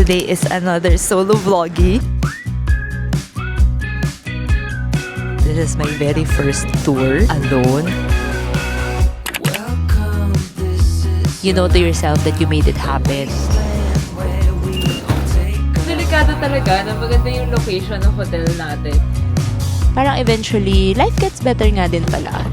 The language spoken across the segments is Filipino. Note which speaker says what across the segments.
Speaker 1: today is another solo vloggy. This is my very first tour alone. You know to yourself that you made it happen.
Speaker 2: Delikado talaga na maganda yung location ng hotel natin.
Speaker 1: Parang eventually, life gets better nga din pala.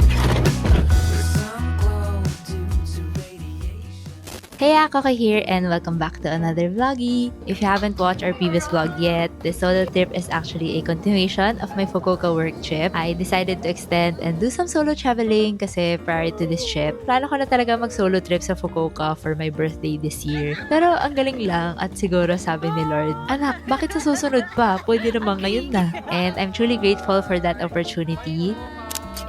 Speaker 1: Hey, Kaka here and welcome back to another vloggy. If you haven't watched our previous vlog yet, this solo trip is actually a continuation of my Fukuoka work trip. I decided to extend and do some solo traveling kasi prior to this trip, plano ko na talaga mag-solo trip sa Fukuoka for my birthday this year. Pero ang galing lang at siguro sabi ni Lord, anak, bakit sa susunod pa? Pwede naman ngayon na. And I'm truly grateful for that opportunity.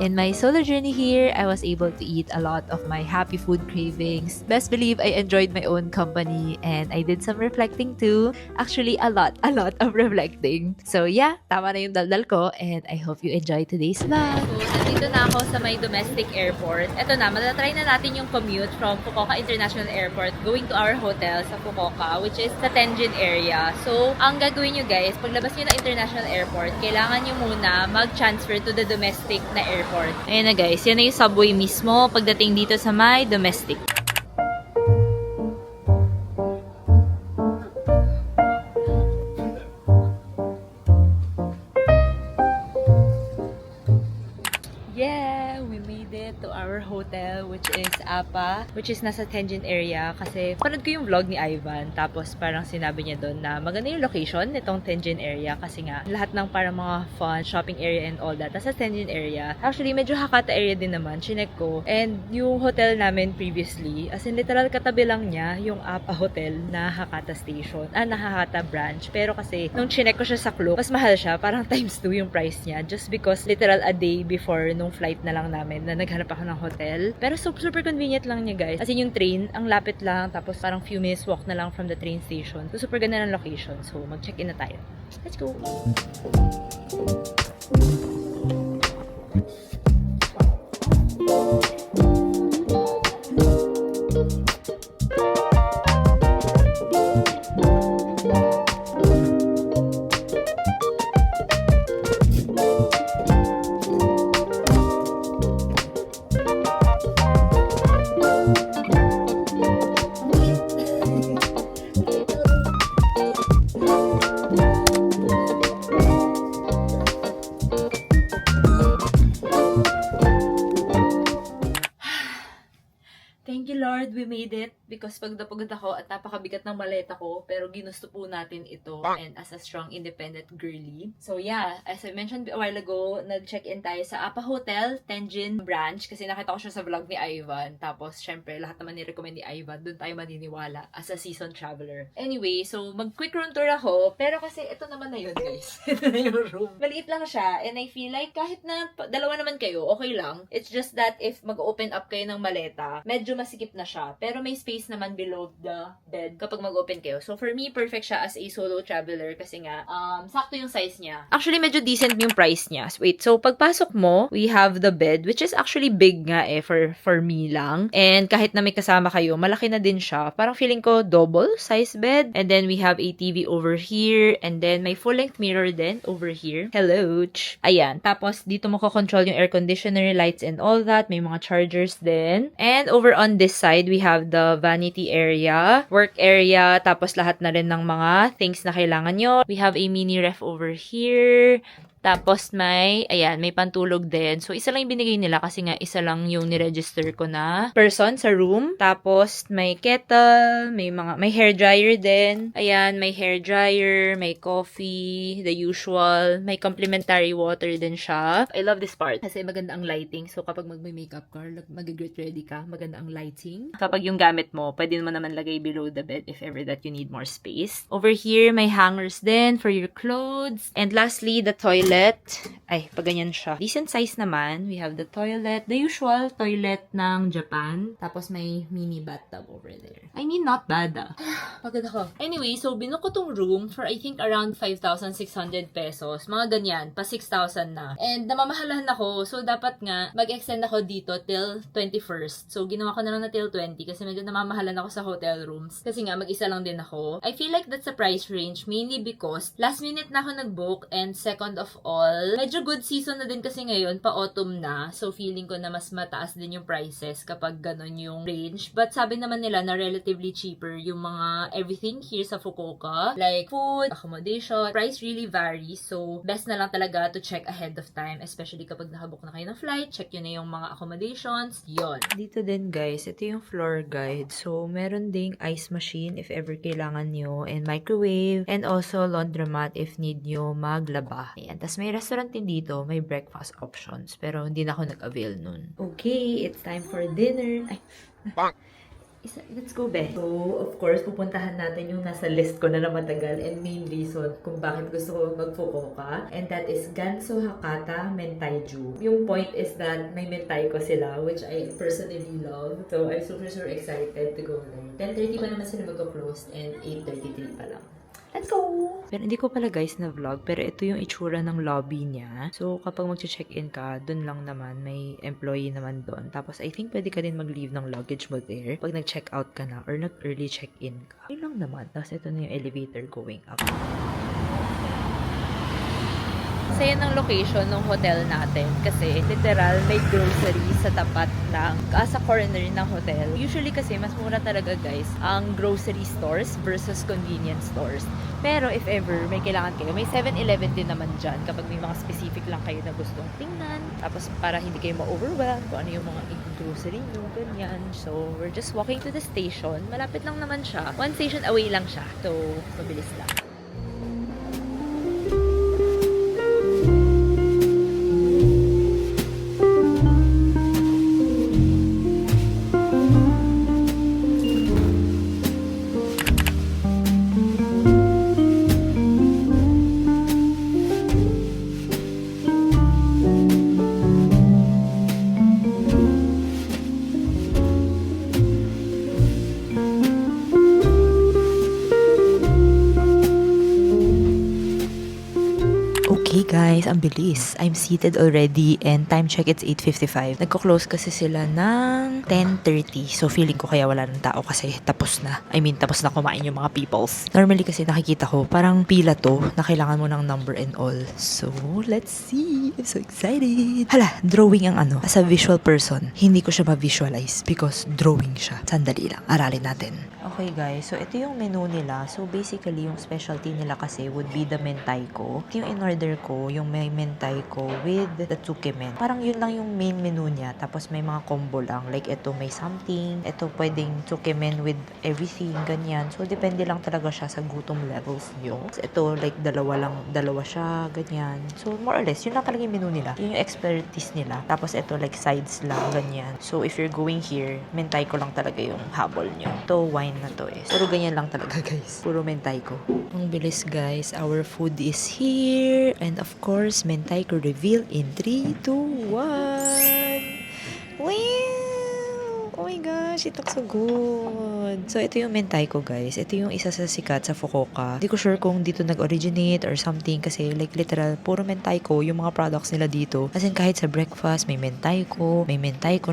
Speaker 1: In my solo journey here, I was able to eat a lot of my happy food cravings. Best believe I enjoyed my own company and I did some reflecting too. Actually, a lot of reflecting. So yeah, tama na yung daldal ko and I hope you enjoy today's vlog.
Speaker 2: So, nandito na ako sa may domestic airport. Ito na, matatry na natin yung commute from Fukuoka International Airport going to our hotel sa Fukuoka, which is sa Tenjin area. So, ang gagawin nyo guys, paglabas nyo na International Airport, kailangan nyo muna mag-transfer to the domestic na airport. Ayan na guys, yan na yung subway mismo pagdating dito sa may domestic. Yeah, we made it to our hotel which is APA, which is nasa Tenjin area kasi panood ko yung vlog ni Ivan tapos parang sinabi niya doon na maganda yung location nitong Tenjin area kasi nga lahat ng parang mga fun shopping area and all that nasa Tenjin area. Actually, medyo Hakata area din naman, chinek ko. And yung hotel namin previously, as in literal katabi lang niya yung APA hotel na Hakata station, na Hakata branch. Pero kasi nung chinek ko siya sa Klook, mas mahal siya, parang times 2 yung price niya just because literal a day before nung flight na lang namin na naghanap ako ng hotel. Pero super convenient lang niya guys. As in yung train, ang lapit lang tapos parang few minutes walk na lang from the train station. So super ganda ng location. So mag-check-in na tayo. Let's go! Thank you Lord, we made it because pagod ako at napakabigat ng maleta ko pero ginusto po natin ito and as a strong independent girly. So yeah, as I mentioned a while ago, nag-check-in tayo sa APA Hotel, Tenjin branch kasi nakita ko siya sa vlog ni Ivan. Tapos syempre lahat naman ni-recommend ni Ivan, doon tayo maniniwala as a seasoned traveler. Anyway, so mag-quick room tour ako pero kasi ito naman na yun guys. Ito na yung room. Maliit lang siya and I feel like kahit na dalawa naman kayo, okay lang. It's just that if mag-open up kayo ng maleta, medyo masikip na siya. Pero may space naman below the bed kapag mag-open kayo. So, for me, perfect siya as a solo traveler kasi nga, sakto yung size niya. Actually, medyo decent yung price niya. Wait, so pagpasok mo, we have the bed, which is actually big nga for me lang. And kahit na may kasama kayo, malaki na din siya. Parang feeling ko double size bed. And then, we have a TV over here. And then, may full-length mirror din over here. Hello! Ayan. Tapos, dito mo ko-control yung air conditioner, lights, and all that. May mga chargers din. And over on this side, we have the vanity area, work area, tapos lahat na rin ng mga things na kailangan nyo. We have a mini ref over here. Tapos may pantulog din. So, isa lang yung binigay nila kasi nga isa lang yung niregister ko na person sa room. Tapos, may kettle, may hair dryer din. Ayan, may hair dryer, may coffee, the usual. May complimentary water din siya. I love this part kasi maganda ang lighting. So, kapag mag-makeup ka, mag-get ready ka, maganda ang lighting. Kapag yung gamit mo, pwede mo naman lagay below the bed if ever that you need more space. Over here, may hangers din for your clothes. And lastly, the toilet. toilet. Ay, paganyan siya. Decent size naman. We have the toilet. The usual toilet ng Japan. Tapos may mini bathtub over there. I mean, not bad Pagod ako. Anyway, so binuko tong room for I think around 5,600 pesos. Mga ganyan. Pa 6,000 na. And namamahalahan ako. So dapat nga mag-extend ako dito till 21st. So ginawa ko na lang na till 20 kasi medyo namamahalan ako sa hotel rooms. Kasi nga mag-isa lang din ako. I feel like that's the price range mainly because last minute na ako nag-book and second of all, medyo good season na din kasi ngayon, pa-autumn na. So feeling ko na mas mataas din yung prices kapag ganun yung range. But sabi naman nila na relatively cheaper yung mga everything here sa Fukuoka. Like food, accommodation, price really varies. So best na lang talaga to check ahead of time. Especially kapag nakabook na kayo ng flight, check yun na yung mga accommodations. Yon.
Speaker 1: Dito din guys, ito yung floor guide. So, meron ding ice machine if ever kailangan nyo, and microwave, and also laundromat if need nyo maglaba. Ayan. Tapos may restaurant din dito, may breakfast options. Pero hindi na ako nag-avail nun. Okay, it's time for dinner. Ay. Let's go, be. So, of course, pupuntahan natin yung nasa list ko na matagal and main reason kung bakit gusto ko mag-Fukuoka. And that is Ganso Hakata Mentaiju. Yung point is that may mentai ko sila, which I personally love. So, I'm super excited to go there. 10:30 pa naman sila mag-close and 8:33 pa lang. Let's go! Pero hindi ko pala guys na vlog, pero ito yung itsura ng lobby niya. So, kapag mag-check-in ka, dun lang naman, may employee naman dun. Tapos, I think pwede ka din mag-leave ng luggage mo there pag nag-check out ka na or nag-early check-in ka. Yun lang naman. Tapos, ito na yung elevator going up.
Speaker 2: Saya ng location ng hotel natin kasi literal may grocery sa tapat ng sa corner ng hotel. Usually kasi mas mura talaga guys ang grocery stores versus convenience stores. Pero if ever may kailangan kayo, may 7-Eleven din naman dyan kapag may mga specific lang kayo na gustong tingnan. Tapos para hindi kayo ma-overwhelm kung ano yung mga grocery nyo, ganyan. So we're just walking to the station. Malapit lang naman siya. One station away lang siya. So mabilis lang.
Speaker 1: Okay guys, ang bilis. I'm seated already and time check it's 8:55. Nagko-close kasi sila ng 10:30. So feeling ko kaya wala ng tao kasi tapos na. I mean, tapos na kumain yung mga peoples. Normally kasi nakikita ko parang pila to na kailangan mo ng number and all. So, let's see. I'm so excited. Hala, drawing ang ano. As a visual person, hindi ko siya ma-visualize because drawing siya. Sandali lang. Aralin natin. Okay guys, so ito yung menu nila. So basically, yung specialty nila kasi would be the mentaiko. Ito yung in-order ko, yung may mentaiko with the tsukemen. Parang yun lang yung main menu niya. Tapos may mga combo lang. Like ito may something. Ito pwedeng tsukemen with everything, ganyan. So depende lang talaga siya sa gutom levels nyo. Ito like dalawa siya, ganyan. So more or less, yun lang talaga yung menu nila. Yun yung expertise nila. Tapos ito like sides lang, ganyan. So if you're going here, mentaiko lang talaga yung habol nyo. Ito wine na to eh. Puro ganyan lang talaga guys. Puro mentaiko. Ang bilis guys. Our food is here. And of course, mentaiko reveal in 3, 2, 1. Wow! Oh my gosh, it looks so good. So, ito yung mentaiko, guys. Ito yung isa sa sikat sa Fukuoka. Hindi ko sure kung dito nag-originate or something kasi like literal, puro mentaiko yung mga products nila dito. As in, kahit sa breakfast, may mentaiko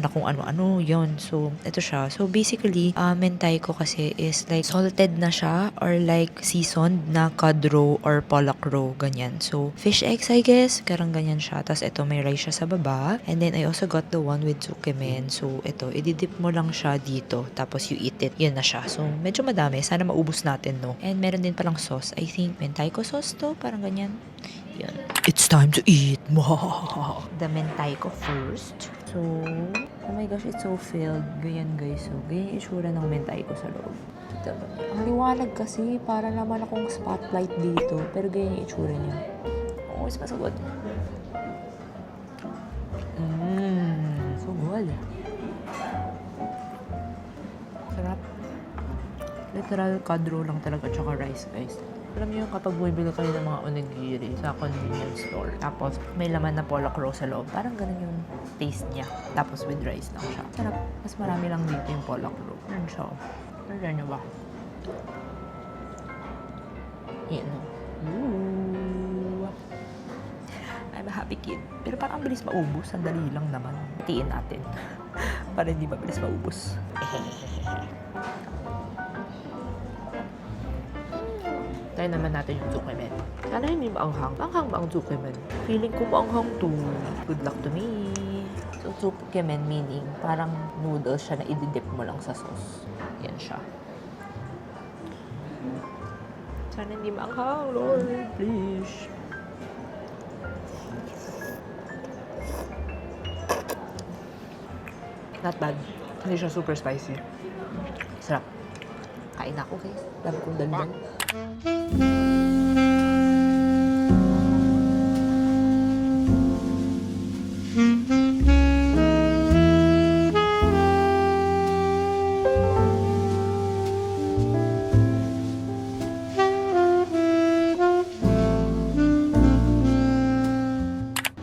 Speaker 1: na kung ano-ano yon. So, ito siya. So, basically, mentaiko kasi is like salted na siya or like seasoned na cod roe or pollock roe, ganyan. So, fish eggs, I guess. Karang ganyan siya. Tapos, ito may rice siya sa baba. And then, I also got the one with tsukemen. So, ito, ididip mo lang siya dito. Tapos, you eat it. Yun na siya. So, medyo madami. Sana maubos natin, no? And meron din palang sauce. I think, mentaiko sauce to. Parang ganyan. Yun. It's time to eat. The mentaiko first. So, oh my gosh, it's so filled. Ganyan, guys. So, ganyan yung itsura ng mentaiko sa loob. Ang liwanag kasi. Para naman akong spotlight dito. Pero ganyan yung itsura niya. Oh, it's so good. So good. Sarap. Literal cod roe lang talaga tsaka rice, guys. Alam niyo yung kapag bumibili kayo ng mga onigiri sa convenience store, tapos may laman na pollock roll sa loob, parang ganun yung taste niya. Tapos with rice lang siya. Sarap. Mas marami lang dito yung pollock roll. Yan siya. Pwede niyo ba? Yan. Ooh. I'm a happy kid. Pero parang ang bilis maubos. Sandali lang naman. Hatiin natin. Para hindi mabilis maubos. Try naman natin yung zucchimen. Sana hindi maanghang. Maanghang ba ang zucchimen? Feeling ko maanghang to. Good luck to me. So, zucchimen meaning parang noodles siya na ididip mo lang sa sauce. Yan siya. Sana hindi maanghang, Lord. Please. Not bad. Hindi siya super spicy. Sarap. Kain na ako, guys. Dami kong daldan.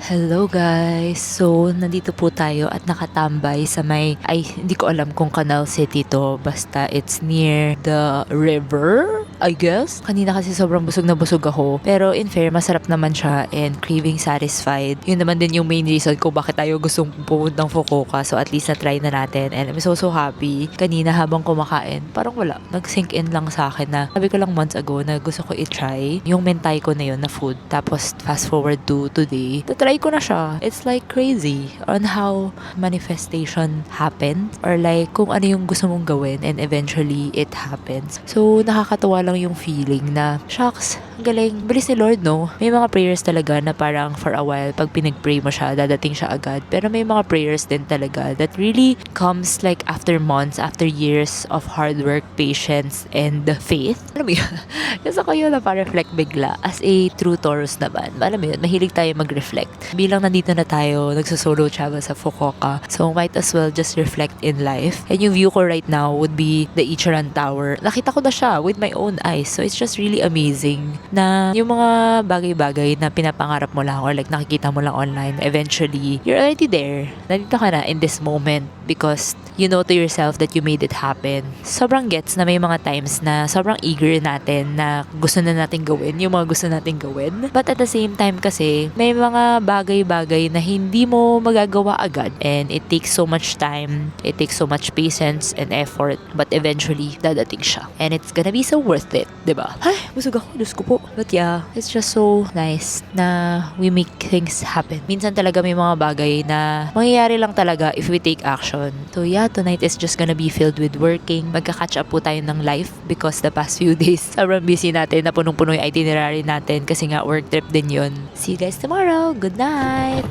Speaker 1: Hello guys! So, nandito po tayo at nakatambay sa hindi ko alam kung Canal City to, basta it's near the river, I guess. Kanina kasi sobrang busog na busog ako, pero in fair, masarap naman siya and craving satisfied. Yun naman din yung main reason kung bakit tayo gustong pumuntang Fukuoka, so at least na-try na natin and I'm so happy. Kanina habang kumakain, parang wala, nag-sink in lang sa akin na sabi ko lang months ago na gusto ko i-try yung mentay ko na yun na food. Tapos fast forward to today, try ko na siya. It's like crazy on how manifestation happen or like kung ano yung gusto mong gawin and eventually it happens. So, nakakatawa lang yung feeling na, shucks, galing. Bilis ni Lord, no? May mga prayers talaga na parang for a while, pag pinag-pray mo siya, dadating siya agad. Pero may mga prayers din talaga that really comes like after months, after years of hard work, patience, and faith. Alam mo yun? Kasi ako yun na pa-reflect bigla. As a true Taurus naman. Alam mo yun, mahilig tayo mag-reflect. Bilang nandito na tayo, nagsa-solo travel sa Fukuoka. So, might as well just reflect in life. And yung view ko right now would be the Ichiran Tower. Nakita ko na siya with my own eyes. So, it's just really amazing na yung mga bagay-bagay na pinapangarap mo lang or like nakikita mo lang online, eventually, you're already there. Nandito ka na in this moment because you know to yourself that you made it happen. Sobrang gets na may mga times na sobrang eager natin na gusto na natin gawin yung mga gusto natin gawin. But at the same time kasi, may mga bagay-bagay na hindi mo magagawa agad and it takes so much time, it takes so much patience and effort, but eventually, dadating siya. And it's gonna be so worth it, diba? Ay, busog ako, Diyos ko po. But yeah, it's just so nice na we make things happen. Minsan talaga may mga bagay na mangyayari lang talaga if we take action. So yeah, tonight is just gonna be filled with working. Magka-catch up po tayo ng life because the past few days, sobrang busy natin na punong-puno yung itinerary natin kasi nga work trip din yun. See you guys tomorrow. Good night!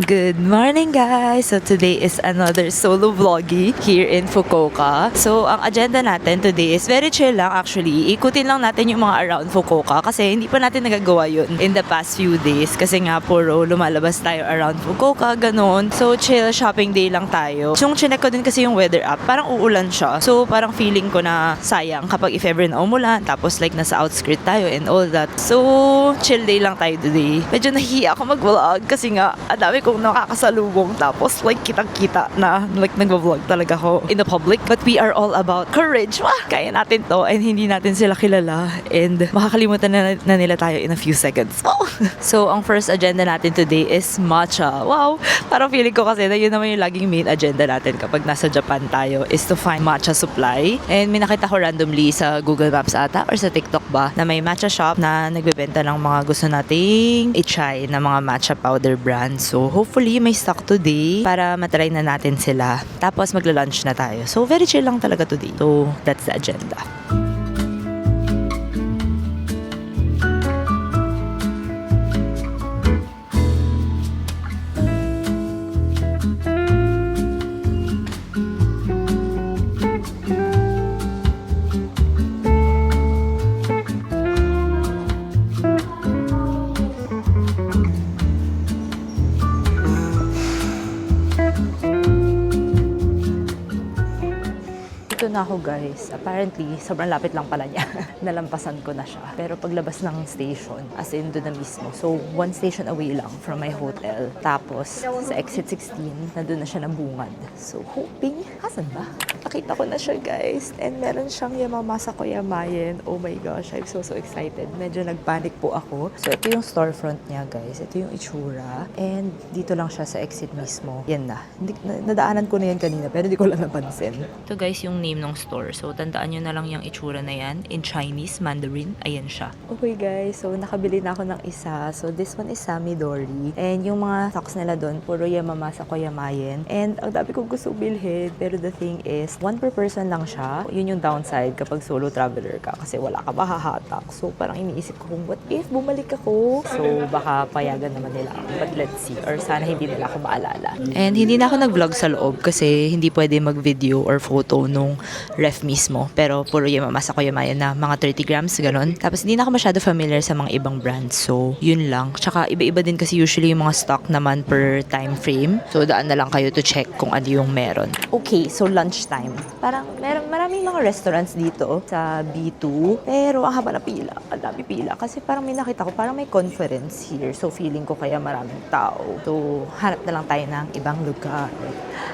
Speaker 1: Good morning guys! So today is another solo vloggy here in Fukuoka. So ang agenda natin today is very chill lang actually. Ikutin lang natin yung mga around Fukuoka kasi hindi pa natin nagagawa yun in the past few days kasi nga puro lumalabas tayo around Fukuoka, ganun. So chill shopping day lang tayo. Yung chinek ko din kasi yung weather app, parang uulan siya. So parang feeling ko na sayang kapag if ever na umulan tapos like nasa outskirt tayo and all that. So chill day lang tayo today. Medyo nahihiya ako mag-vlog kasi nga adami kong nakakasalubong tapos like kitang-kita na like nag-vlog talaga ako in the public, but we are all about courage. Kaya natin to and hindi natin sila kilala and makakalimutan na nila tayo in a few seconds. So ang first agenda natin today is matcha. Wow! Parang feeling ko kasi na yun naman yung laging main agenda natin kapag nasa Japan tayo is to find matcha supply. And may nakita ko randomly sa Google Maps ata or sa TikTok ba na may matcha shop na nagbebenta ng mga gusto nating i-try na mga matcha powder brand. So hopefully may stock today para matry na natin sila. Tapos magla-lunch na tayo. So very chill lang talaga today. So that's the agenda. na ako guys. Apparently, sobrang lapit lang pala niya. Nalampasan ko na siya. Pero paglabas ng station, as in doon na mismo. So, 1 station away lang from my hotel. Tapos, sa exit 16, nandun na siya nabungad. So, hoping, asan ba? Nakita ko na siya guys. And meron siyang Yamamasa Koyamayen. Oh my gosh, I'm so excited. Medyo nagpanic po ako. So, ito yung storefront niya guys. Ito yung itsura. And dito lang siya sa exit mismo. Yan na. Nadaanan ko na yan kanina pero hindi ko lang napansin. Ito guys yung name ng store. So, tandaan nyo na lang yung itsura na yan. In Chinese, Mandarin. Ayan siya. Okay guys, so nakabili na ako ng isa. So, this one is Samidori. And yung mga stocks nila doon, puro Yamamasa Koyamayen. And ang dami kong gusto bilhin. Pero the thing is, 1 per person lang siya. Yun yung downside kapag solo traveler ka. Kasi wala ka mahahatak. So, parang iniisip ko kung what if bumalik ako? So, baka payagan naman nila ako. But let's see. Or sana hindi nila ako maalala. And hindi na ako nag-vlog sa loob kasi hindi pwede mag-video or photo nung ref mismo. Pero puro Yamamasa Koyamayen na mga 30 grams, ganun. Tapos hindi na ako masyado familiar sa mga ibang brands. So, yun lang. Tsaka iba-iba din kasi usually yung mga stock naman per time frame. So, daan na lang kayo to check kung ano yung meron. Okay, so lunchtime. Parang maraming mga restaurants dito sa B2. Pero ang haba na pila. Ang dami pila. Kasi parang may nakita ko, parang may conference here. So, feeling ko kaya maraming tao. So, hanap na lang tayo ng ibang lugar.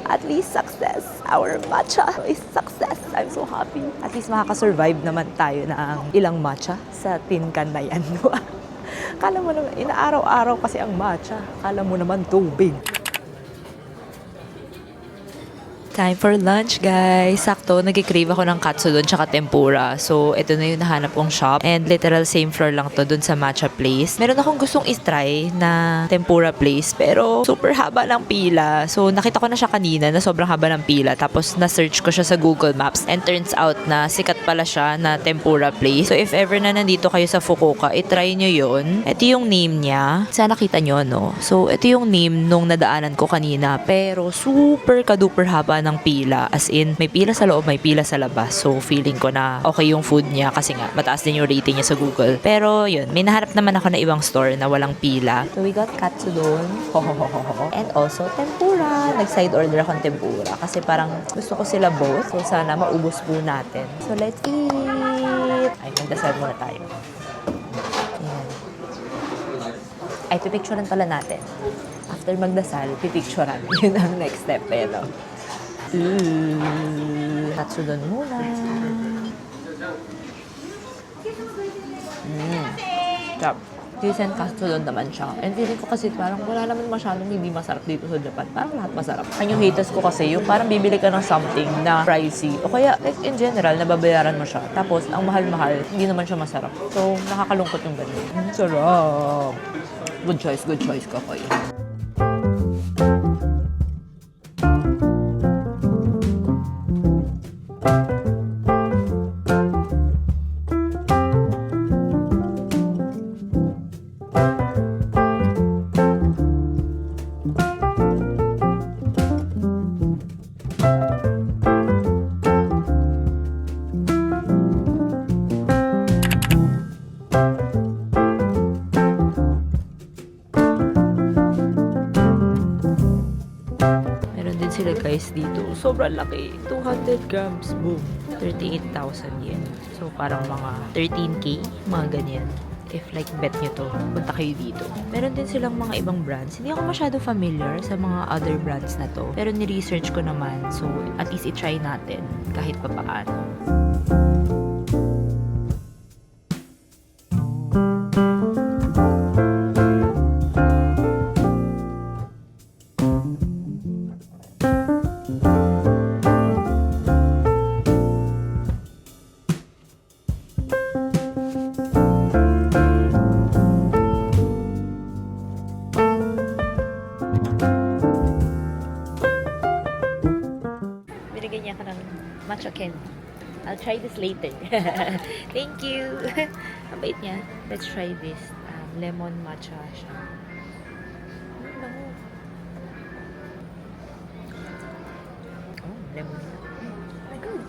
Speaker 1: At least success. Our matcha is success. I'm so happy. At least makakasurvive naman tayo ng ilang matcha sa tin can na yan. Kala mo naman, inaaraw-araw kasi ang matcha. Kala mo naman tubig. Time for lunch, guys. Sakto, nag-crave ako ng katsudon tsaka tempura. So, ito na yung nahanap kong shop. And literal same floor lang to dun sa matcha place. Meron akong gustong i-try na tempura place. Pero, super haba ng pila. So, nakita ko na siya kanina na sobrang haba ng pila. Tapos, na-search ko siya sa Google Maps. And turns out na sikat pala siya na tempura place. So, if ever na nandito kayo sa Fukuoka, i-try nyo yun. Ito yung name niya. Sana nakita nyo, no? So, ito yung name nung nadaanan ko kanina. Pero, super ka-duper haba ng pila. As in, may pila sa loob, may pila sa labas. So, feeling ko na okay yung food niya kasi nga, mataas din yung rating niya sa Google. Pero, yun, may nahanap naman ako na ibang store na walang pila. So, we got katsudon. And also, tempura. Nag-side order ako ng tempura kasi parang gusto ko sila both. So, sana maubos po natin. So, let's eat! Ay, magdasal muna tayo. Ayan. Ay, pipicturean pala natin. After magdasal, pipicturean. Yun ang next step. Pero, katsudon muna. Chop. Decent katsudon naman siya. And feeling ko kasi parang wala naman masyadong hindi masarap dito sa Japan. Parang lahat masarap. Ang yung haters ko kasi yung parang bibili ka ng something na pricey. O kaya, like in general, nababayaran mo siya. Tapos, ang mahal-mahal, hindi naman siya masarap. So, nakakalungkot yung ganun. Sarap. Good choice ka kayo. Sila guys dito. Sobrang laki. 200 grams. Boom. 38,000 yen. So, parang mga 13K. Mga ganyan. If like bet nyo to, punta kayo dito. Meron din silang mga ibang brands. Hindi ako masyado familiar sa mga other brands na to. Pero ni-research ko naman. So, at least i-try natin kahit pa paano. Binigyan niya ako ng matcha candy. I'll try this later. Thank you. Ang bait niya. Let's try this. Lemon matcha siya. Bango. Oh, lemon. Good.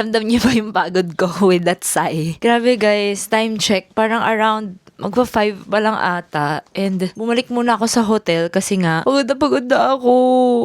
Speaker 1: ramdam niyo ba yung pagod ko with that sigh? Grabe guys, time check. Parang around magpa-5 pa lang ata. And bumalik muna ako sa hotel kasi nga, pagod na ako.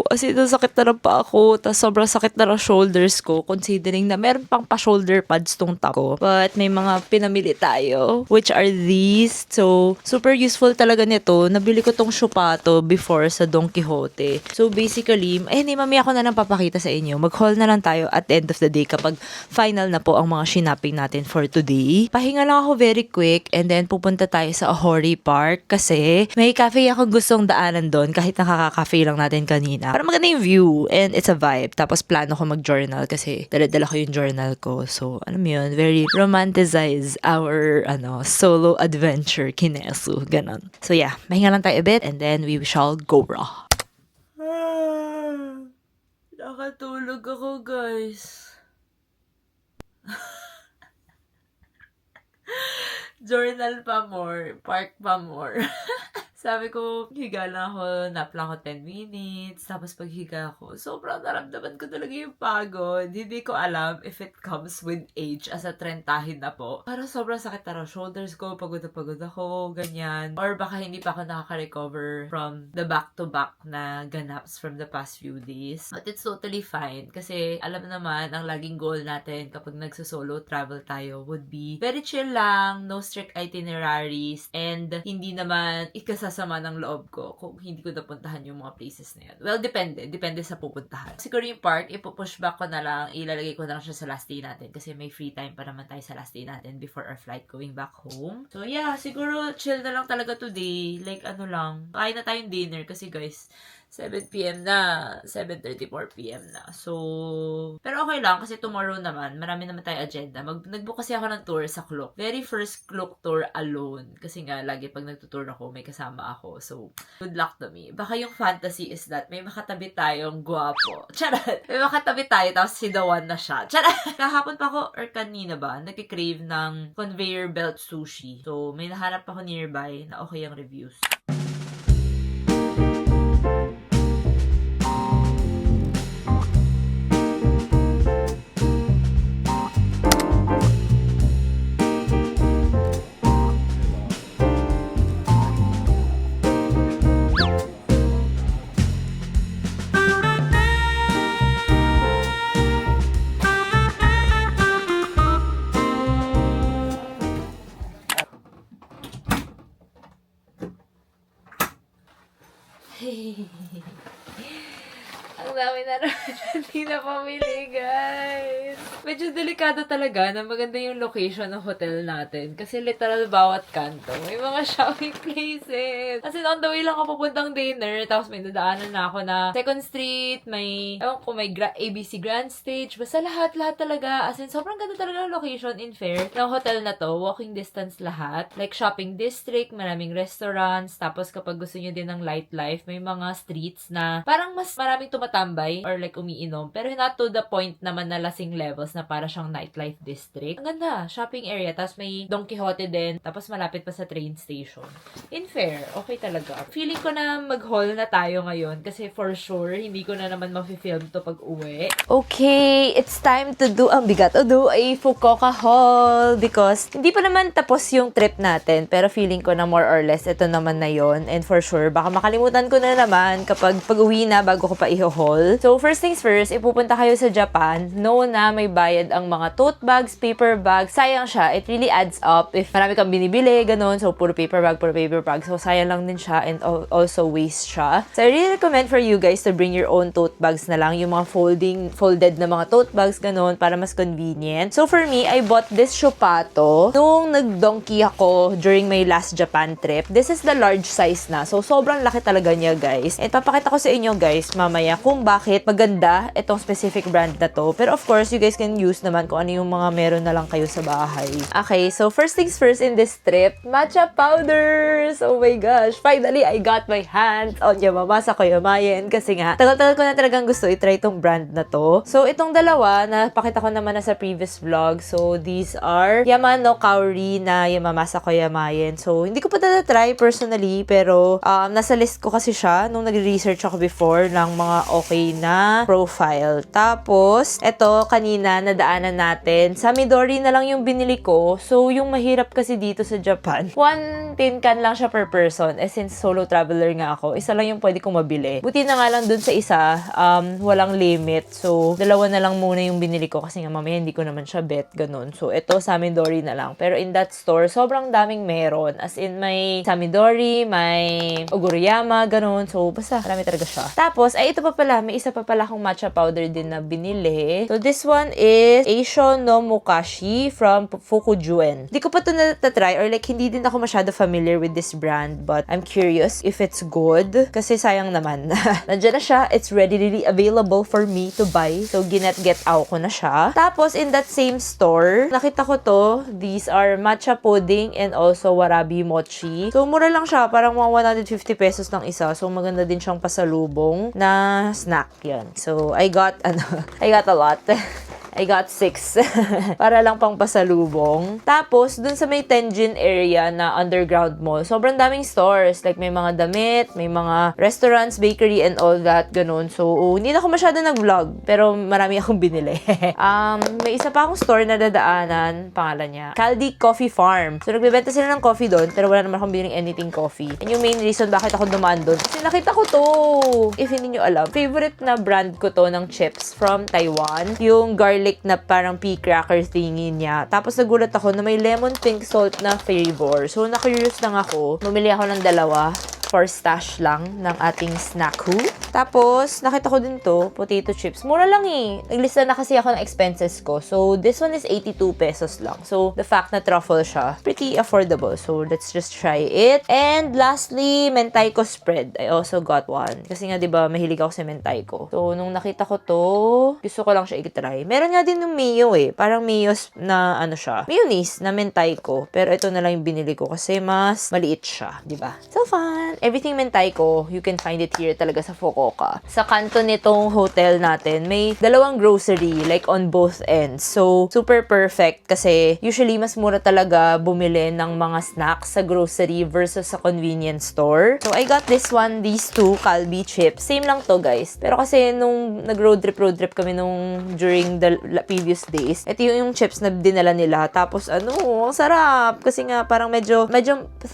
Speaker 1: As in, sakit na lang pa ako. Tapos sobrang sakit na lang shoulders ko considering na meron pang pa-shoulder pads tong top ko. But may mga pinamili tayo, which are these. So, super useful talaga nito. Nabili ko tong Shupato before sa Don Quixote. So, basically, mamaya ako na lang papakita sa inyo. Mag-haul na lang tayo at the end of the day kapag final na po ang mga shinaping natin for today. Pahinga lang ako very quick and then pupunta tayo sa Ahori Park kasi may cafe akong gustong daanan doon kahit nakaka-cafe lang natin kanina. Para maganda yung view and it's a vibe. Tapos plano ko mag-journal kasi dala-dala ko yung journal ko. So, alam mo yun, very romanticize our solo adventure kinesu. Ganon. So yeah, mahinga lang tayo a bit and then we shall go raw. Nakatulog ako guys. Journal pa more, park pa more. Sabi ko, higa lang ako, nap lang ako 10 minutes, tapos paghiga ako, sobrang naramdaman ko talaga yung pagod. Hindi ko alam if it comes with age as a trentahin na po. Parang sobrang sakit na shoulders ko, pagod ako, ganyan. Or baka hindi pa ako nakaka-recover from the back-to-back na ganaps from the past few days. But it's totally fine kasi alam naman, ang laging goal natin kapag nagsusolo travel tayo would be very chill lang, no strict itineraries, and hindi naman ikasasama ng loob ko kung hindi ko napuntahan yung mga places na yun. Well, depende sa pupuntahan. Siguro yung park, ipupush back ko na lang, ilalagay ko na lang siya sa last day natin kasi may free time pa naman tayo sa last day natin before our flight going back home. So yeah, siguro chill na lang talaga today. Like lang, kain na tayong dinner kasi guys, 7 p.m. na, 7:34 p.m. na. So, pero okay lang kasi tomorrow naman, marami naman tayo agenda. Nag-book kasi ako ng tour sa Klook. Very first Klook tour alone. Kasi nga, lagi pag nagtutour ako, may kasama ako. So, good luck to me. Baka yung fantasy is that may makatabi tayong guwapo. Charot! May makatabi tayo, tapos si the one na siya. Charot! Kahapon pa ako, or kanina ba, nagkikrave ng conveyor belt sushi. So, may nahanap ako nearby na okay ang reviews. Ang dami na hindi na pamili, guys. Medyo delikado talaga na maganda yung location ng hotel natin. Kasi literal bawat kanto, may mga shopping places. Kasi on the way lang ako papuntang dinner, tapos may dadaanan na ako na 2nd Street, may, ewan ko, may ABC Grand Stage. Basta lahat talaga. As in, sobrang ganda talaga ng location in fair ng hotel na to. Walking distance lahat. Like shopping district, maraming restaurants. Tapos kapag gusto nyo din ng light life, may mga streets na parang mas maraming tumatambay or like umiinom. Pero not to the point naman na lasing levels na para siyang nightlife district. Ang ganda, shopping area. Tapos may Don Quixote din. Tapos malapit pa sa train station. In fair, okay talaga. Feeling ko na mag-haul na tayo ngayon kasi for sure, hindi ko na naman ma-film to pag uwi. Okay, it's time to do a Fukuoka haul because hindi pa naman tapos yung trip natin pero feeling ko na more or less ito naman na yon. And for sure, baka makalimutan ko na naman kapag pag-uwi na bago ko pa i-haul. So, first things first, ipupunta kayo sa Japan. Know na may bayad ang mga tote bags, paper bags. Sayang siya. It really adds up if marami kang binibili, ganun. So, puro paper bag. So, sayang lang din siya and also waste siya. So, I really recommend for you guys to bring your own tote bags na lang. Yung mga folded na mga tote bags, ganun, para mas convenient. So, for me, I bought this Shupato nung nag-donkey ako during my last Japan trip. This is the large size na. So, sobrang laki talaga niya, guys. And papakita ko sa inyo, guys, mamaya kung bakit maganda itong specific brand na to. Pero, of course, you guys can use naman kung ano yung mga meron na lang kayo sa bahay. Okay, so first things first in this trip, matcha powders! Oh my gosh! Finally, I got my hands on Yamamasa Koyamayen kasi nga, tagal-tagal ko na talagang gusto i-try itong brand na to. So, itong dalawa, napakita ko naman na sa previous vlog. So, these are Yamano Kaori na Yamamasa Koyamayen. So, hindi ko pa try personally, pero nasa list ko kasi siya nung nag-research ako before ng mga okay okay na profile. Tapos, eto, kanina, nadaanan natin. Sa Midori na lang yung binili ko. So, yung mahirap kasi dito sa Japan, 1 tin can lang siya per person. Since solo traveler nga ako, isa lang yung pwede kong mabili. Buti na nga lang dun sa isa, walang limit. So, 2 na lang muna yung binili ko kasi nga mamaya hindi ko naman siya bet, ganun. So, ito, Samidori na lang. Pero in that store, sobrang daming meron. As in, may Samidori, may Oguriyama, ganun. So, basta, marami talaga siya. Tapos, ay ito pa pala, may isa pa pala akong matcha powder din na binili. So, this one is Eisho no Mukashi from Fukujuen. Hindi ko pa ito na-try or like, hindi din ako masyado familiar with this brand, but I'm curious if it's good. Kasi sayang naman. Nandiyan na siya. It's readily available for me to buy. So, get out ko na siya. Tapos, in that same store, nakita ko to. These are matcha pudding and also warabi mochi. So, mura lang siya. Parang mga 150 pesos lang isa. So, maganda din siyang pasalubong na snack yan. So, I got a lot. I got 6. Para lang pang pasalubong. Tapos, dun sa may Tenjin area na underground mall, sobrang daming stores. Like, may mga damit, may mga restaurants, bakery, and all that. Ganun. So, hindi na ako masyado nag-vlog. Pero, marami akong binili. May isa pa akong store na dadaanan. Pangalan niya, Caldi Coffee Farm. So, nagbebenta sila ng coffee doon. Pero, wala naman akong biling anything coffee. And yung main reason bakit ako dumaan doon, kasi nakita ko to. If hindi nyo alam, favorite na brand ko to ng chips from Taiwan. Yung garlic na parang pea cracker thingy niya. Tapos nagulat ako na may lemon pink salt na flavor. So, na-curious lang ako. Bumili ako ng 2 for stash lang ng ating snack-hoo. Tapos, nakita ko din to, potato chips. Mura lang eh. Naglista na kasi ako ng expenses ko. So, this one is 82 pesos lang. So, the fact na truffle siya, pretty affordable. So, let's just try it. And lastly, mentaiko spread. I also got one. Kasi nga, di ba, mahilig ako sa mentaiko. So, nung nakita ko to, gusto ko lang siya i-try. Meron nga din yung mayo eh. Parang mayo na ano siya. Mayonnaise na mentaiko. Pero ito na lang yung binili ko kasi mas maliit siya. Di ba? So fun! Everything mentaiko, you can find it here talaga sa Fukuoka. Sa kanto nitong hotel natin, may 2 grocery, like on both ends. So, super perfect kasi usually mas mura talaga bumili ng mga snacks sa grocery versus sa convenience store. So, I got these 2 Calbee chips. Same lang to, guys. Pero kasi nung nag-road trip kami during the previous days, ito yung chips na dinala nila. Tapos, ang sarap. Kasi nga, parang medyo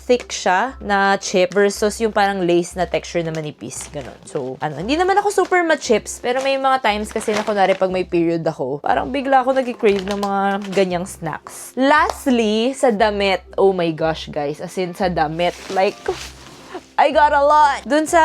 Speaker 1: thick siya na chip versus yung parang lace na texture na manipis. Ganon. So, hindi naman ako super ma-chips, pero may mga times kasi na kunwari pag may period ako, parang bigla ako nag-crave ng mga ganyang snacks. Lastly, sa damit. Oh my gosh, guys. As in, sa damit. Like, I got a lot. Dun sa,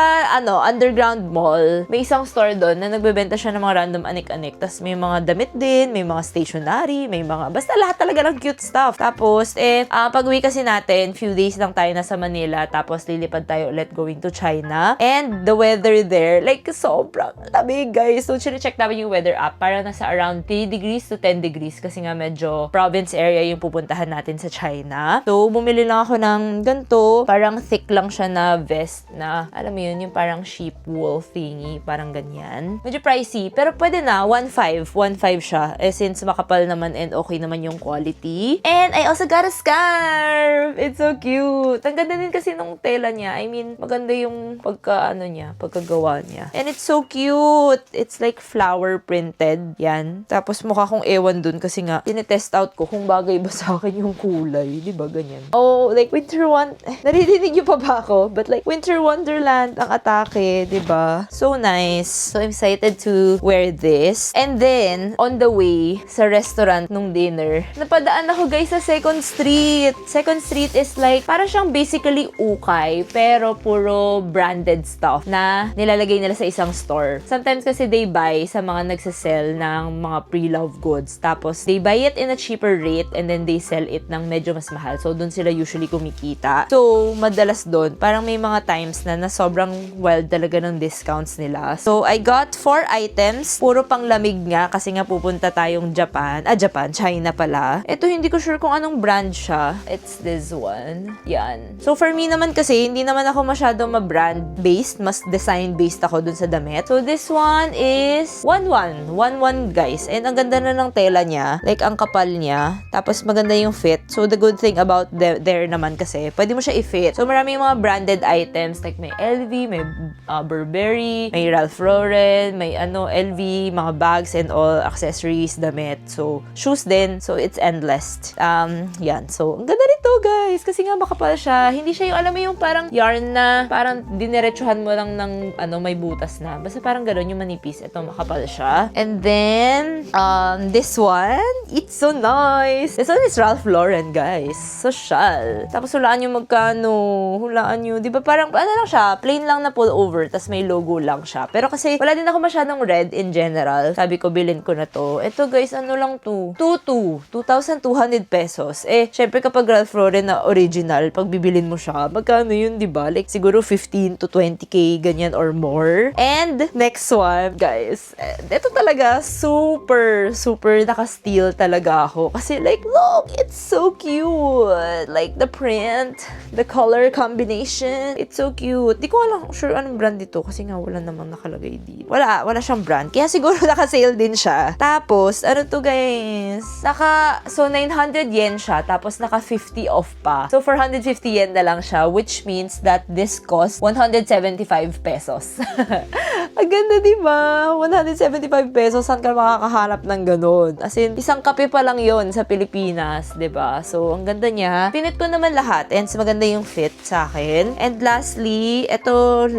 Speaker 1: underground mall, may isang store doon na nagbebenta siya ng mga random anik-anik. Tapos may mga damit din, may mga stationery, may mga, basta lahat talaga ng cute stuff. Tapos, pag-uwi kasi natin, few days lang tayo nasa Manila, tapos lilipad tayo ulit going to China. And the weather there, like, sobrang lamig, guys. So, check namin yung weather app. Para nasa around 3 degrees to 10 degrees kasi nga medyo province area yung pupuntahan natin sa China. So, bumili lang ako ng ganito. Parang thick lang siya na vest na, alam mo yun, yung parang sheep wool thingy, parang ganyan. Medyo pricey, pero pwede na, 1.5 siya. Since makapal naman and okay naman yung quality. And I also got a scarf! It's so cute! Ang ganda din kasi nung tela niya. I mean, maganda yung pagkagawa niya. And it's so cute! It's like flower printed. Yan. Tapos mukha kong ewan dun kasi nga, tinetest out ko kung bagay ba sa akin yung kulay. Diba, ganyan? Oh, like winter one, naririnig niyo pa ba ako? But like, Winter Wonderland ang atake, diba? So nice. So I'm excited to wear this. And then, on the way sa restaurant nung dinner, napadaan ako guys sa Second Street. Second Street is like, parang siyang basically ukay, pero puro branded stuff na nilalagay nila sa isang store. Sometimes kasi they buy sa mga nagsasell ng mga pre-love goods. Tapos, they buy it in a cheaper rate and then they sell it ng medyo mas mahal. So, dun sila usually kumikita. So, madalas dun, parang may mga times na sobrang wild talaga ng discounts nila. So, I got 4 items. Puro pang lamig nga kasi nga pupunta tayong China pala. Ito, hindi ko sure kung anong brand siya. It's this one. Yan. So, for me naman kasi, hindi naman ako masyado ma-brand-based. Mas design-based ako dun sa damit. So, this one is 1.1. 1.1, guys. And ang ganda na ng tela niya. Like, ang kapal niya. Tapos, maganda yung fit. So, the good thing about there naman kasi, pwede mo siya i-fit. So, marami yung mga branded
Speaker 2: items like may LV, may Burberry, may Ralph Lauren, may LV, mga bags and all, accessories, damit. So, shoes din. So, it's endless. Yan. So, ang ganda nito, guys. Kasi nga makapal siya. Hindi siya yung, alam mo yung parang yarn na parang diniretsuhan mo lang ng may butas na. Basta parang gano'n yung manipis. Ito, makapal siya. And then, this one, it's so nice. This one is Ralph Lauren, guys. Social. Tapos, hulaan nyo magkano. Hulaan nyo. Di ba parang, lang siya, plain lang na pullover, tas may logo lang siya. Pero kasi, wala din ako masyadong red in general. Sabi ko, bilhin ko na to. Ito, guys, lang to? 2,200 pesos. Syempre kapag Ralph Lauren na original, pag bibilin mo siya, magkano yun, di ba? Like, siguro 15 to 20k, ganyan or more. And, next one, guys. Ito talaga, super naka-steal talaga ako. Kasi, like, look, it's so cute. Like, the print, the color combination, it's so cute. Di ko alam sure anong brand ito kasi nga wala namang nakalagay dito. Wala siyang brand. Kaya siguro naka-sale din siya. Tapos, to guys? So 900 yen siya, tapos naka 50 off pa. So 450 yen na lang siya, which means that this costs 175 pesos. Ang ganda, diba? 175 pesos, saan ka makakahanap ng ganun? As in, isang kape pa lang yon sa Pilipinas, diba? So, ang ganda niya. Pinit ko naman lahat, and maganda yung fit sa akin. And lastly, ito,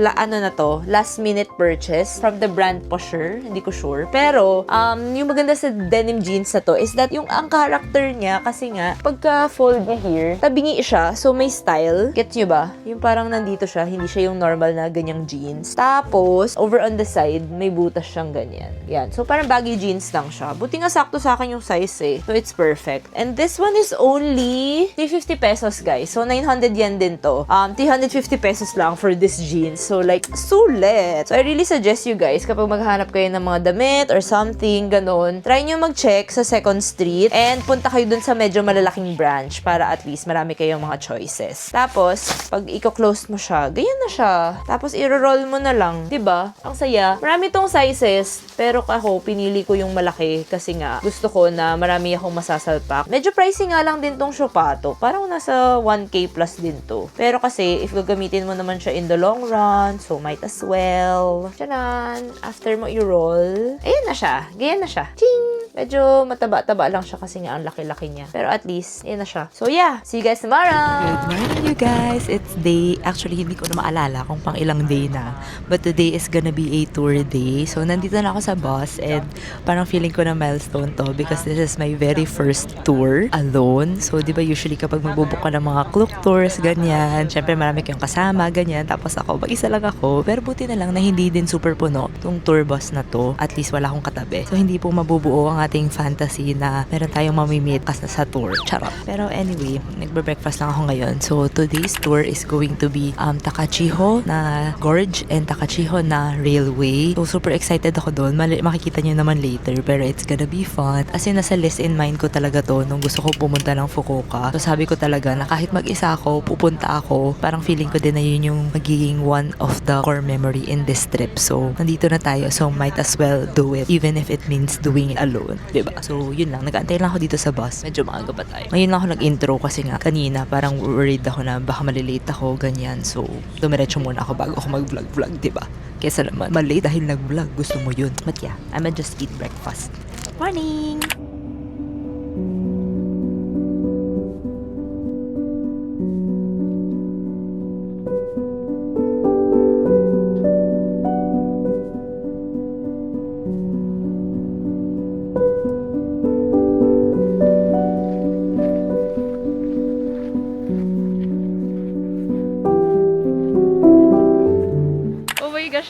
Speaker 2: last minute purchase from the brand Pusher. Hindi ko sure. Pero, yung maganda sa denim jeans na to is that yung ang character niya, kasi nga, pagka-fold niya here, tabingi siya, so may style. Gets nyo ba? Yung parang nandito siya, hindi siya yung normal na ganyang jeans. Tapos, over on the side, may butas siyang ganyan. Yan. So, parang baggy jeans lang siya. Buti nga sakto sa akin yung size eh. So, it's perfect. And this one is only 350 pesos, guys. So, 900 yen din to. 350 pesos lang for this jeans. So, like, sulit. So, I really suggest you guys, kapag maghanap kayo ng mga damit or something, ganun, try nyo mag-check sa Second Street and punta kayo dun sa medyo malalaking branch para at least marami kayong mga choices. Tapos, pag i-close mo siya, ganyan na siya. Tapos, i-roll mo na lang. Diba? Ang saya. Marami tong sizes, pero ako, pinili ko yung malaki kasi nga, gusto ko na marami akong masasalpak. Medyo pricey nga lang din tong Shopato. Parang nasa 1k plus din to. Pero kasi, if gagamitin mo naman siya in the long run, so might as well. Tiyanan! After mo i-roll, ayun na siya. Ganyan na siya. Ching! Medyo mataba-taba lang siya kasi nga ang laki-laki niya. Pero at least, ayun na siya. So yeah, see you guys tomorrow!
Speaker 1: Good morning, you guys! It's day, actually hindi ko na maalala kung pang ilang day na. But today is gonna be a tour day. So nandito na ako sa bus and parang feeling ko na milestone to because this is my very first tour alone. So di ba usually kapag magbubuk ka ng mga Klook tours, ganyan. Syempre marami kayong kasama, ganyan. Tapos ako, mag-isa lang ako. Pero buti na lang na hindi din super puno tong tour bus na to. At least wala akong katabi. So hindi po mabubuo ang ating fantasy na meron tayong mamimit kas na sa tour. Charot. Pero anyway, nagbe-breakfast lang ako ngayon. So today's tour is going to be Takachiho na Gorge and Takachiho na Railway. So super excited ako doon. Makikita nyo naman later. Pero it's gonna be fun. As in, nasa list in mind ko talaga to nung gusto ko pumunta ng Fukuoka. So sabi ko talaga na kahit mag-isa ako, pupunta ako. Parang feeling ko din na yun yung magiging one of the core memory in this trip. So nandito na tayo. So might as well do it even if it means doing it alone. Diba? So, yun lang. Nag-aantay lang ako dito sa bus. Medyo maaga pa tayo. Ngayon lang ako nag-intro kasi nga kanina parang worried ako na baka malilate ako, ganyan. So, dumiretso muna ako bago ako mag-vlog, diba? Kesa naman, malate dahil nag-vlog. Gusto mo yun. But yeah, I'ma just eat breakfast. Morning!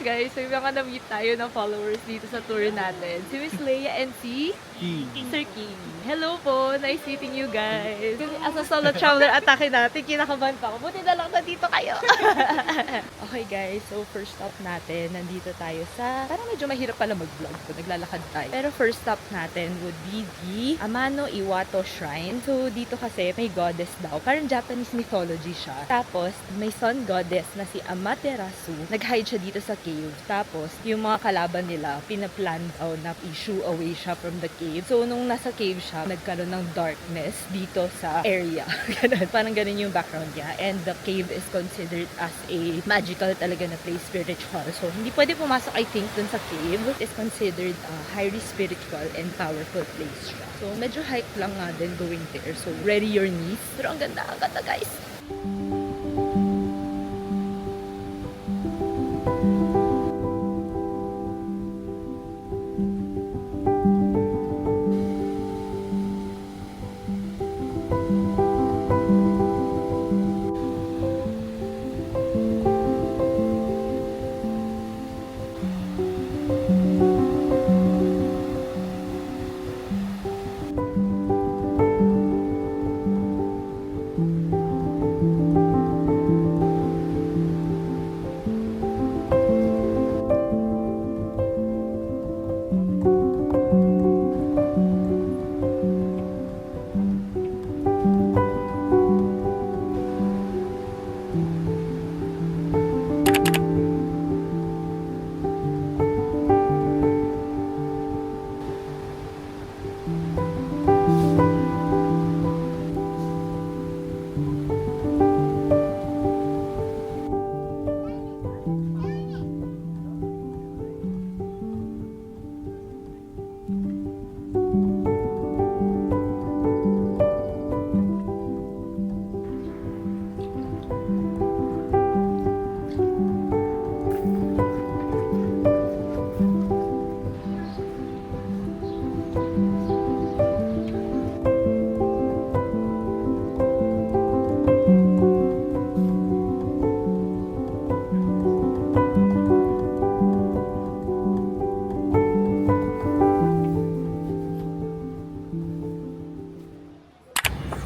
Speaker 1: Guys, so yung mga na-meet tayo ng followers dito sa tour natin. Si Miss Leia and si Sir King. Hello po! Nice meeting you guys. As a solo traveler, atake natin. Kinakabahan pa ako. Buti na lang nandito kayo. Okay guys, so first stop natin, nandito tayo sa, parang medyo mahirap pala mag-vlog kung naglalakad tayo. Pero first stop natin would be the Amano Iwato Shrine. So dito kasi may goddess daw. Parang Japanese mythology siya. Tapos may sun goddess na si Amaterasu. Nag-hide siya dito sa
Speaker 2: cave. Tapos, yung mga kalaban nila, pinaplan daw na issue away siya from the cave. So, nung nasa cave siya, nagkaroon ng darkness dito sa area. Ganun. Parang ganun yung background niya. And the cave is considered as a magical talaga na place, spiritual. So, hindi pwede pumasok, I think, dun sa cave. It is considered a highly spiritual and powerful place siya. So, medyo hike lang nga din going there. So, ready your knees. Pero ang ganda guys.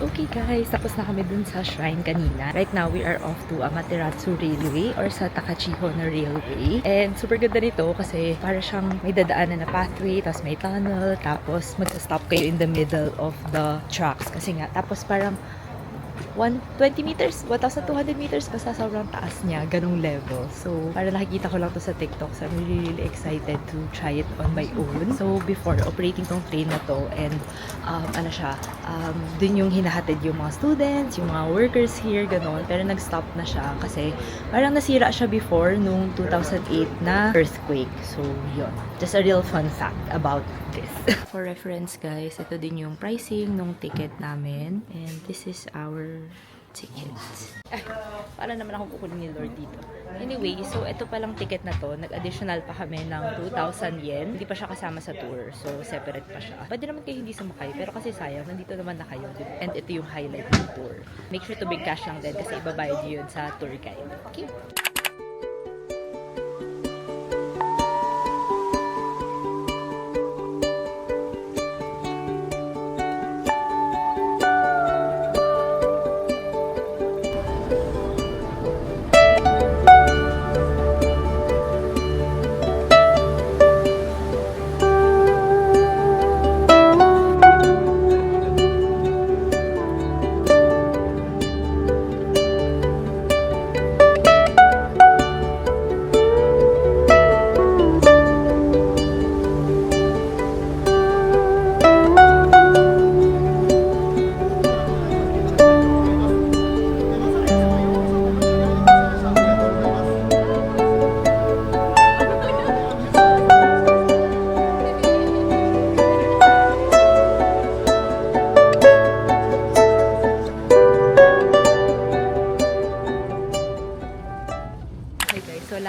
Speaker 2: Okay guys, tapos na kami dun sa shrine kanina. Right now, we are off to Amaterasu Railway or sa Takachiho na railway. And super ganda nito kasi para siyang may dadaanan na pathway, tapos may tunnel, tapos magsa-stop kayo in the middle of the tracks. Kasi nga, tapos parang 120 meters, 1,200 meters, basta sobrang taas niya, ganong level. So, para nakikita ko lang to sa TikTok, so I'm really excited to try it on my own. So, before operating tong train na to, and dun yung hinahatid yung mga students, yung mga workers here, ganon. Pero nag-stop na siya kasi parang nasira siya before nung 2008 na earthquake. So, yun. Just a real fun fact about this. For reference guys, ito din yung pricing nung ticket namin. And this is our ticket. Ay, para naman akong kukunin ni Lord dito. Anyway, so ito palang ticket na to, nag-additional pa kami ng 2,000 yen. Hindi pa siya kasama sa tour, so separate pa siya. Pwede naman kayo hindi sumakay, pero kasi sayang, nandito naman na kayo. And ito yung highlight ng tour. Make sure to bring cash lang din kasi ibabayad yun sa tour guide. Okay?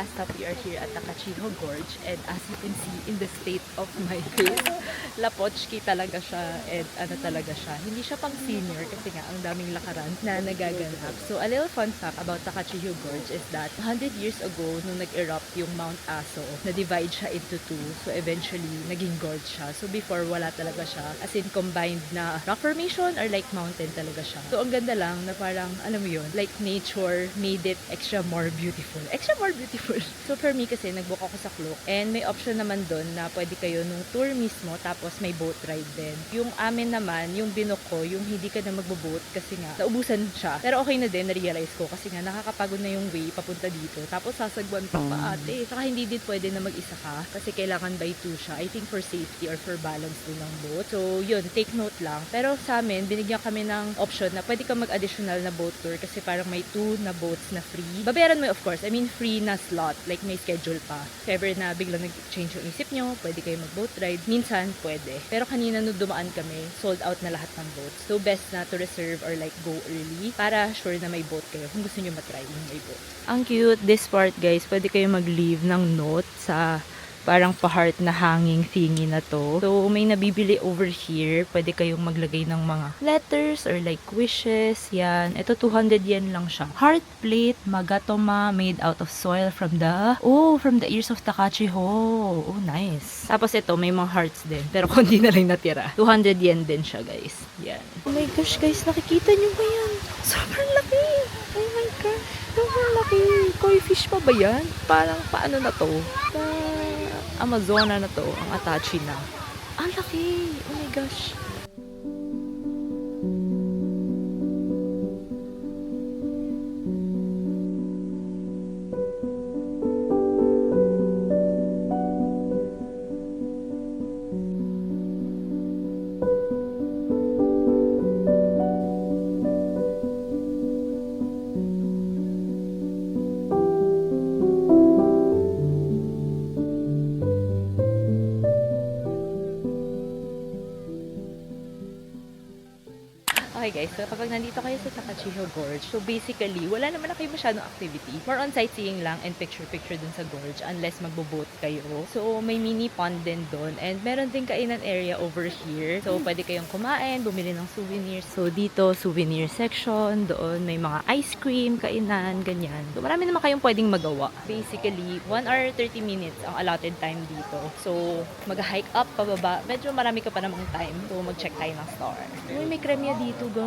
Speaker 2: last stop, we are here at Takachiho Gorge, and as you can see in the state of my face, lapochki talaga siya, and ano talaga siya. Hindi siya pang senior kasi nga ang daming lakaran na nagaganap. So a little fun fact about Takachiho Gorge is that 100 years ago, nung nag-erupt yung Mount Aso, na-divide siya into two. So eventually, naging gorge siya. So before, wala talaga siya. As in, combined na rock formation or like mountain talaga siya. So ang ganda lang na parang, alam mo yun, like nature made it extra more beautiful. Extra more beautiful schedule. So for me kasi, nag-book ako sa Klook and may option naman doon na pwede kayo nung tour mismo tapos may boat ride din. Yung amin naman, yung binook ko, yung hindi ka na magbo-boat kasi nga, naubusan siya. Pero okay na din, na-realize ko kasi nga nakakapagod na yung way papunta dito. Tapos sasagwan pa ate. Saka hindi din pwede na mag-isa ka kasi kailangan by two siya. I think for safety or for balance din ng boat. So yun, take note lang. Pero sa amin, binigyan kami ng option na pwede ka mag-additional na boat tour kasi parang may 2 na boats na free. Babayaran mo of course. I mean free na slot. Like may schedule pa. If ever na biglang nag-change yung isip nyo, pwede kayo mag-boat ride. Minsan, pwede. Pero kanina nung dumaan kami, sold out na lahat ng boats. So best na to reserve or like go early para sure na may boat kayo kung gusto nyo matry yung may boat. Ang cute. This part guys, pwede kayo mag-leave ng note sa parang pa-heart na hanging thingy na to. So, may nabibili over here. Pwede kayong maglagay ng mga letters or like wishes. Yan. Ito, 200 yen lang siya. Heart plate, magatoma, made out of soil from the ears of Takachiho. Oh, nice. Tapos ito, may mga hearts din. Pero kundi na lang natira. 200 yen din siya, guys. Yan. Oh my gosh, guys. Nakikita nyo ba yan? Sobrang laki. Oh my gosh. Sobrang laki. Koi fish pa ba yan? Parang paano na to? Amazona na to, ang Atachi na. Ang laki! Oh my gosh! Okay guys, so kapag nandito kayo sa Takachiho Gorge, so basically, wala naman na kayo masyadong activity. More on sightseeing lang and picture-picture dun sa gorge unless magbo-boat kayo. So may mini pond din dun and meron din kainan area over here. So pwede kayong kumain, bumili ng souvenirs. So dito, souvenir section, doon may mga ice cream, kainan, ganyan. So marami naman kayong pwedeng magawa. Basically, 1 hour 30 minutes ang allotted time dito. So mag-hike up, pababa. Medyo marami ka pa namang time. So mag-check tayo ng star. Uy, may kremya dito guys.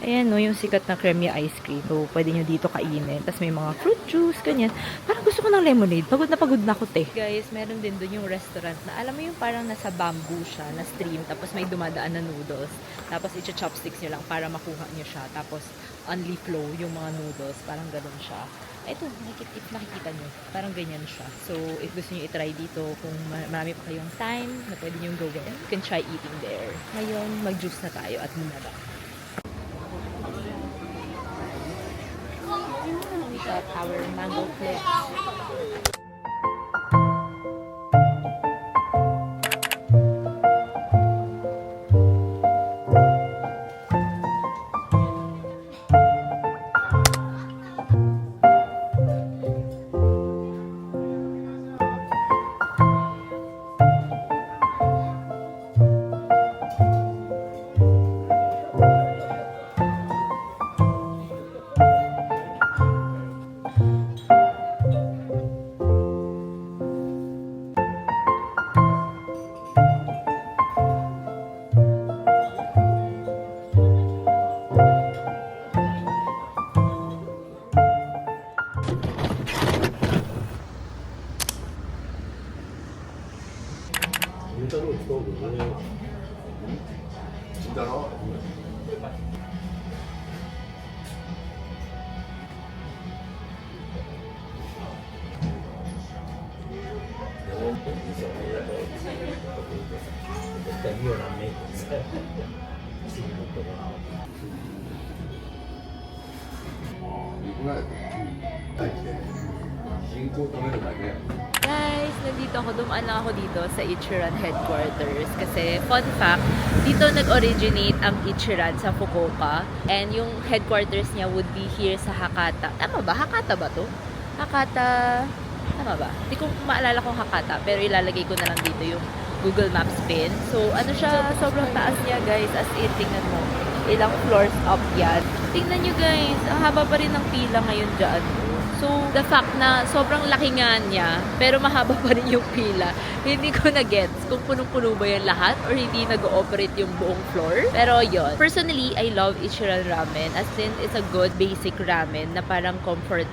Speaker 2: Ayan no, yung sikat na cremia ice cream. So, pwede nyo dito kainin. Tapos may mga fruit juice, ganyan. Parang gusto ko ng lemonade. Pagod na ako, te. Guys, meron din doon yung restaurant na, alam mo yung parang nasa bamboo siya, na stream. Tapos may dumadaan na noodles. Tapos i-chopsticks nyo lang para makuha nyo siya. Tapos only flow yung mga noodles. Parang ganun siya. Ito, if nakikita nyo, parang ganyan siya. So, if gusto nyo i-try dito, kung marami pa kayong time na pwede nyo gawin, you can try eating there. Ngayon, mag-juice na tayo at bumaba. We got our mango flakes. Guys, nandito ako. Dumaan lang ako dito sa Ichiran headquarters. Kasi, fun fact, dito nag-originate ang Ichiran sa Fukuoka. And yung headquarters niya would be here sa Hakata. Tama ba? Hakata ba to? Hakata... Tama ba? Hindi ko maalala kung Hakata. Pero ilalagay ko na lang dito yung Google Maps pin. So, ano siya? Sobrang taas niya, guys. As in, tingnan mo. Ilang floors up yan. Tingnan nyo, guys. Ang haba pa rin ng pila ngayon dyan.
Speaker 1: So, the fact na sobrang laki nga niya, pero mahaba pa rin yung pila, hindi ko na-gets kung punong-puno ba yan lahat or hindi nag-ooperate yung buong floor. Pero yon. Personally, I love Ichiran Ramen as in it's a good basic ramen na parang comfort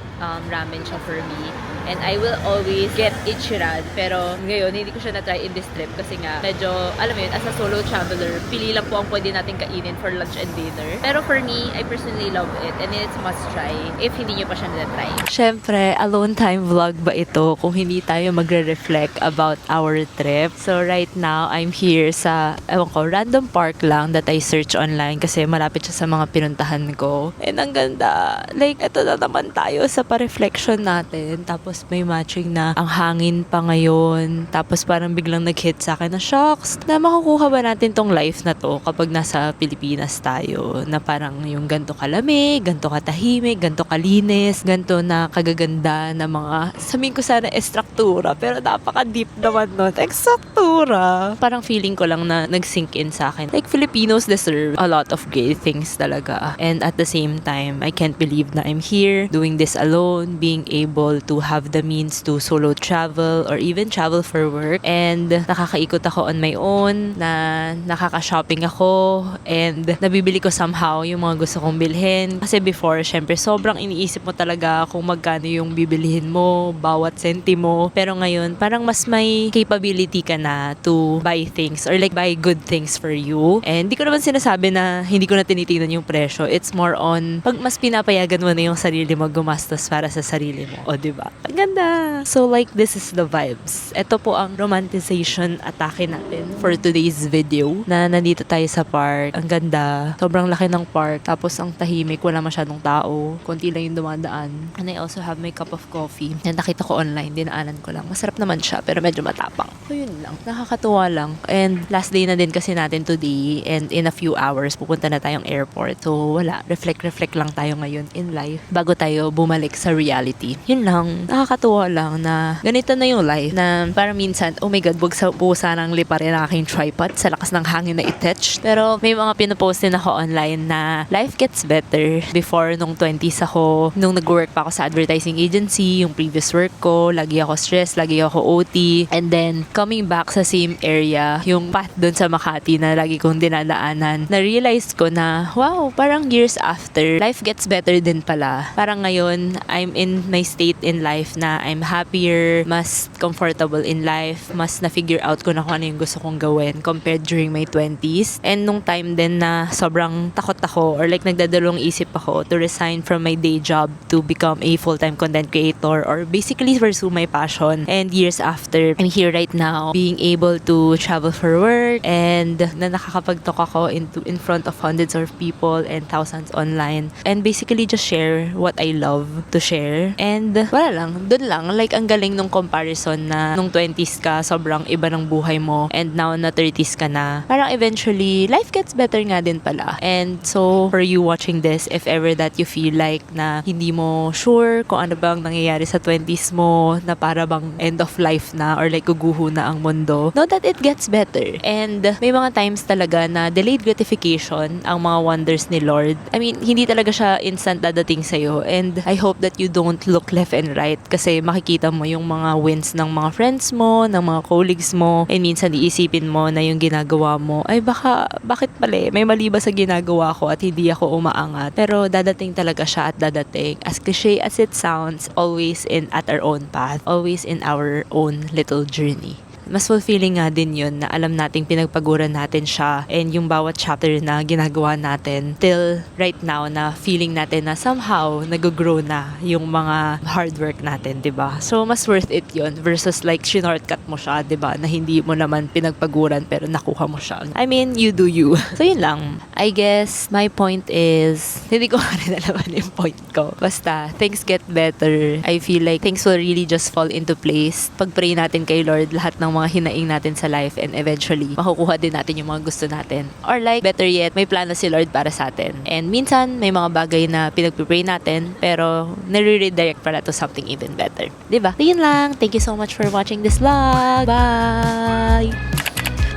Speaker 1: ramen siya for me. And I will always get Ichiran. Pero ngayon, hindi ko siya na-try in this trip kasi nga, medyo, alam mo yun, as a solo traveler, pili lang po ang pwede natin kainin for lunch and dinner. Pero for me, I personally love it and it's must try if hindi nyo pa siya na-try. Syempre, alone time vlog ba ito kung hindi tayo magre-reflect about our trip? So right now, I'm here sa, ewan ko, random park lang that I search online kasi malapit siya sa mga pinuntahan ko. And ang ganda. Like, eto na naman tayo sa pa-reflection natin. Tapos may matching na ang hangin pa ngayon. Tapos parang biglang nag-hit sa akin na shocks. Na makukuha ba natin tong life na to kapag nasa Pilipinas tayo? Na parang yung ganto kalamig, ganto katahimik, ganto kalinis, ganto na kagaganda na mga, sabihin ko sana estruktura, pero napaka-deep naman nun. Ekstruktura. Parang feeling ko lang na nag-sink in sa akin. Like, Filipinos deserve a lot of great things talaga. And at the same time, I can't believe na I'm here doing this alone, being able to have the means to solo travel or even travel for work. And nakakaikot ako on my own, na nakaka-shopping ako, and nabibili ko somehow yung mga gusto kong bilhin. Kasi before, syempre, sobrang iniisip mo talaga kung magkano yung bibilihin mo, bawat sentimo. Pero ngayon, parang mas may capability ka na to buy things or like buy good things for you. And di ko naman sinasabi na hindi ko na tinitingnan yung presyo. It's more on, pag mas pinapayagan mo na yung sarili mo gumastos para sa sarili mo. O, diba? Ang ganda! So, like, this is the vibes. Ito po ang romanticization atake natin for today's video. Na nandito tayo sa park. Ang ganda. Sobrang laki ng park. Tapos, ang tahimik. Wala masyadong tao. Konti lang yung dumadaan. And I also have my cup of coffee. Yan, nakita ko online. Dinaanan ko lang. Masarap naman siya, pero medyo matapang. So, yun lang. Nakakatuwa lang. And last day na din kasi natin today. And in a few hours, pupunta na tayong airport. So, wala. Reflect lang tayo ngayon in life bago tayo bumalik sa reality. Yun lang. Nakakatuwa lang na ganito na yung life na parang minsan, oh my God, wag sa po sanang liparin ang aking tripod sa lakas ng hangin na itouch. Pero may mga pinopost din ako online na life gets better. Before, nung 20s ako, nung nag-work pa ako sa advertising agency, yung previous work ko, lagi ako stressed, lagi ako OT. And then, coming back sa same area, yung path dun sa Makati na lagi kong dinadaanan, na-realize ko na, wow, parang years after, life gets better din pala. Parang ngayon, I'm in my state in life na I'm happier, mas comfortable in life, mas na-figure out ko na kung ano yung gusto kong gawin compared during my 20s. And nung time din na sobrang takot ako or like nagdadalawang isip ako to resign from my day job to become a full-time content creator or basically pursue my passion. And years after, I'm here right now being able to travel for work and na nakakapag-talk ako in front of hundreds of people and thousands online and basically just share what I love to share. And wala lang, dun lang, like ang galing nung comparison na nung 20s ka, sobrang iba ng buhay mo and now na 30s ka na, parang eventually, life gets better nga din pala. And so, for you watching this, if ever that you feel like na hindi mo sure kung ano bang nangyayari sa 20s mo, na para bang end of life na or like guguho na ang mundo, know that it gets better. And may mga times talaga na delayed gratification ang mga wonders ni Lord. I mean, hindi talaga siya instant dadating sa'yo. And I hope that you don't look left and right kasi makikita mo yung mga wins ng mga friends mo, ng mga colleagues mo, and minsan iisipin mo na yung ginagawa mo, ay bakit pala may mali ba sa ginagawa ko at hindi ako umaangat. Pero dadating talaga siya at dadating. As cliche as it sounds, always at our own path, always in our own little journey. Mas fulfilling nga din yun na alam nating pinagpaguran natin siya and yung bawat chapter na ginagawa natin till right now na feeling natin na somehow nag-grow na yung mga hard work natin, diba? So, mas worth it yun versus like shortcut mo siya, diba? Na hindi mo naman pinagpaguran pero nakuha mo siya. I mean, you do you. So, yun lang. I guess my point is, hindi ko rin alaman yung point ko. Basta, things get better. I feel like things will really just fall into place. Pag-pray natin kay Lord, lahat ng mga hinaing natin sa life and eventually makukuha din natin yung mga gusto natin. Or like, better yet, may plano si Lord para sa atin. And minsan, may mga bagay na pinagpipray natin pero nire-redirect pala to something even better. Diba? So, yun lang. Thank you so much for watching this vlog. Bye!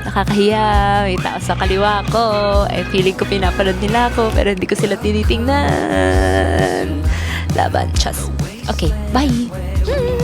Speaker 1: Nakakahiya, may tao sa kaliwa ko. I feeling ko pinapanood nila ako pero hindi ko sila tinitingnan. Laban, chas. Okay, bye!